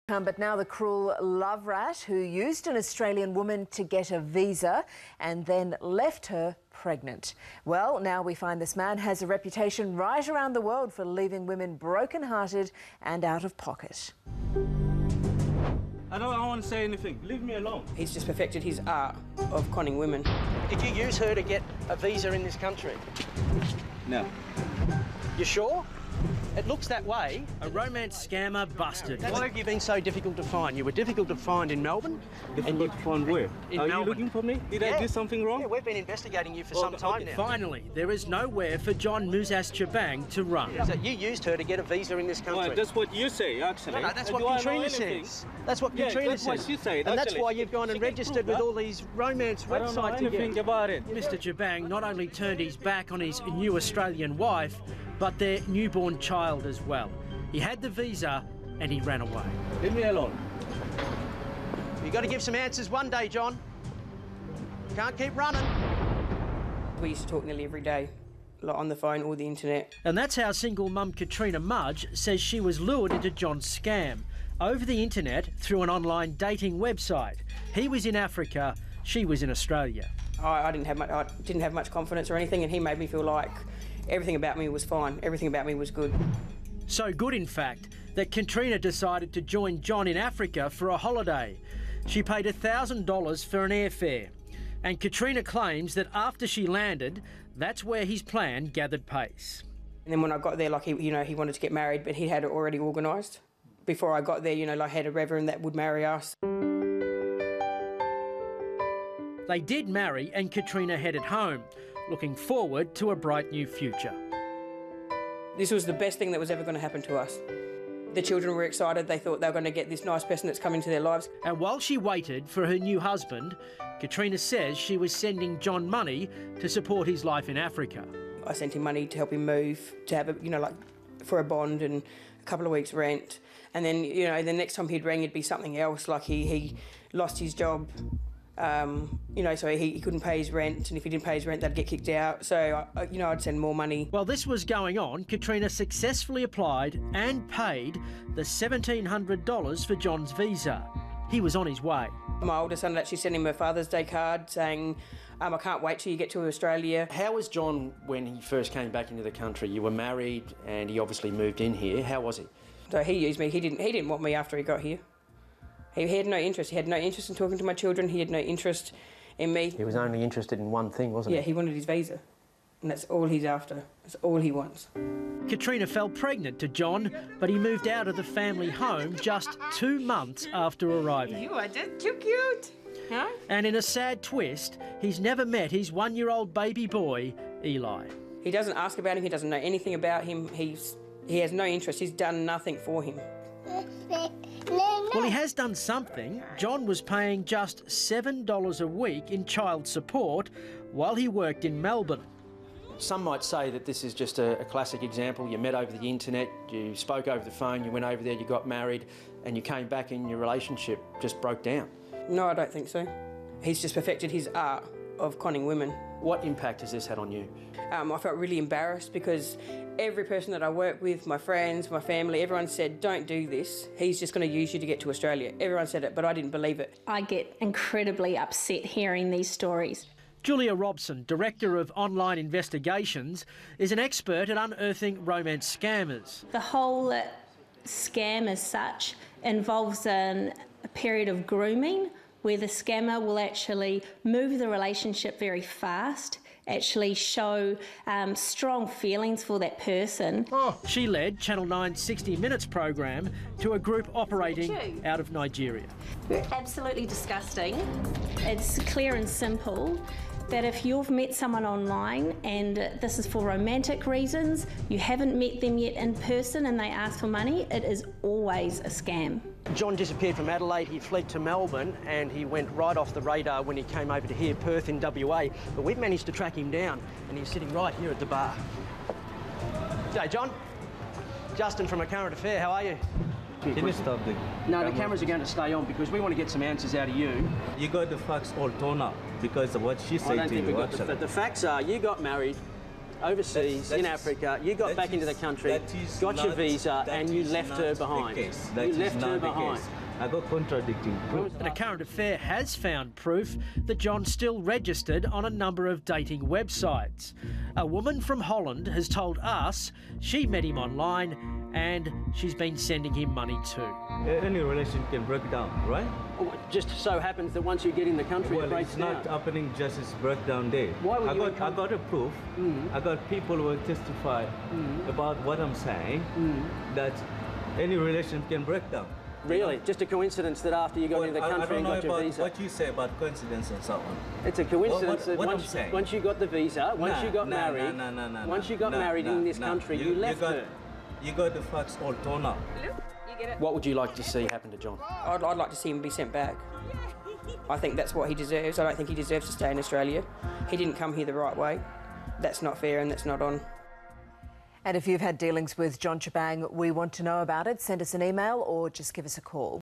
But now the cruel love rat who used an Australian woman to get a visa and then left her pregnant. Well, now we find this man has a reputation right around the world for leaving women broken-hearted and out of pocket. I don't want to say anything. Leave me alone. He's just perfected his art of conning women. Did you use her to get a visa in this country? No. You sure? It looks that way. A romance scammer busted. Why have you been so difficult to find? You were difficult to find in Melbourne. Difficult to find where? In Are Melbourne. you looking for me? Did I do something wrong? Yeah, we've been investigating you for some time now. Finally, there is nowhere for John Chabang to run. So you used her to get a visa in this country. Well, that's what you say, actually. No, that's what Katrina says. That's what Katrina says. That's what you say. And that's why you've gone and registered with all these romance websites. I don't know anything about it. Mr. Chabang not only turned his back on his new Australian wife, but their newborn child as well. He had the visa and he ran away. Leave me alone. You've got to give some answers one day, John. Can't keep running. We used to talk nearly every day, like on the phone or the internet. And that's how single mum Katrina Mudge says she was lured into John's scam over the internet through an online dating website. He was in Africa, she was in Australia. I didn't have much confidence or anything, and he made me feel like everything about me was fine, everything about me was good. So good, in fact, that Katrina decided to join John in Africa for a holiday. She paid $1,000 for an airfare. And Katrina claims that after she landed, that's where his plan gathered pace. And then when I got there, like, he wanted to get married, but he had it already organised. Before I got there, like, had a reverend that would marry us. They did marry and Katrina headed home, looking forward to a bright new future. This was the best thing that was ever going to happen to us. The children were excited. They thought they were going to get this nice person that's come into their lives. And while she waited for her new husband, Katrina says she was sending John money to support his life in Africa. I sent him money to help him move, to have like for a bond and a couple of weeks' rent. And then, the next time he'd ring, it'd be something else, like he lost his job. So he couldn't pay his rent, and if he didn't pay his rent, they'd get kicked out. So, I'd send more money. While this was going on, Katrina successfully applied and paid the $1,700 for John's visa. He was on his way. My oldest son actually sent him a Father's Day card saying, I can't wait till you get to Australia. How was John when he first came back into the country? You were married and he obviously moved in here. How was he? So he used me. He didn't want me after he got here. He had no interest. He had no interest in talking to my children. He had no interest in me. He was only interested in one thing, wasn't he? Yeah, he wanted his visa. And that's all he's after. That's all he wants. Katrina fell pregnant to John, but he moved out of the family home just 2 months after arriving. You are just too cute. Huh? And in a sad twist, he's never met his 1-year-old baby boy, Eli. He doesn't ask about him. He doesn't know anything about him. He has no interest. He's done nothing for him. Well, he has done something. John was paying just $7 a week in child support while he worked in Melbourne. Some might say that this is just a classic example. You met over the internet, you spoke over the phone, you went over there, you got married, and you came back and your relationship just broke down. No, I don't think so. He's just perfected his art of conning women. What impact has this had on you? I felt really embarrassed because every person that I work with, my friends, my family, everyone said, don't do this. He's just going to use you to get to Australia. Everyone said it, but I didn't believe it. I get incredibly upset hearing these stories. Julia Robson, Director of Online Investigations, is an expert at unearthing romance scammers. The whole scam as such involves a period of grooming where the scammer will actually move the relationship very fast, actually show strong feelings for that person. She led Channel 9's 60 Minutes program to a group operating out of Nigeria. Absolutely disgusting. It's clear and simple that if you've met someone online and this is for romantic reasons, you haven't met them yet in person and they ask for money, it is always a scam. John disappeared from Adelaide, he fled to Melbourne, and he went right off the radar when he came over to here, Perth in WA. But we've managed to track him down, and he's sitting right here at the bar. G'day, John. Justin from A Current Affair, how are you? Can you stop the No, the cameras are going to stay on because we want to get some answers out of you. You got the facts all torn up because of what she said to you, actually. The facts are you got married overseas in Africa. You got back into the country, got your visa, and you left her behind. You left her behind. I got contradicting proof. But A Current Affair has found proof that John's still registered on a number of dating websites. A woman from Holland has told us she met him online and she's been sending him money too. Any relation can break down, right? Well, it just so happens that once you get in the country, it breaks down. It's not happening just as breakdown day. Why would I got a proof. I got people who will testify about what I'm saying, that any relation can break down. Really? Just a coincidence that after you got into the country and got your visa? What you say about coincidence and so on. It's a coincidence that what I'm saying. once you got the visa, once you got married, once you got married in this country, you left her. You got the facts all torn up. What would you like to see happen to John? I'd like to see him be sent back. I think that's what he deserves. I don't think he deserves to stay in Australia. He didn't come here the right way. That's not fair and that's not on. And if you've had dealings with John Chibang, we want to know about it. Send us an email or just give us a call.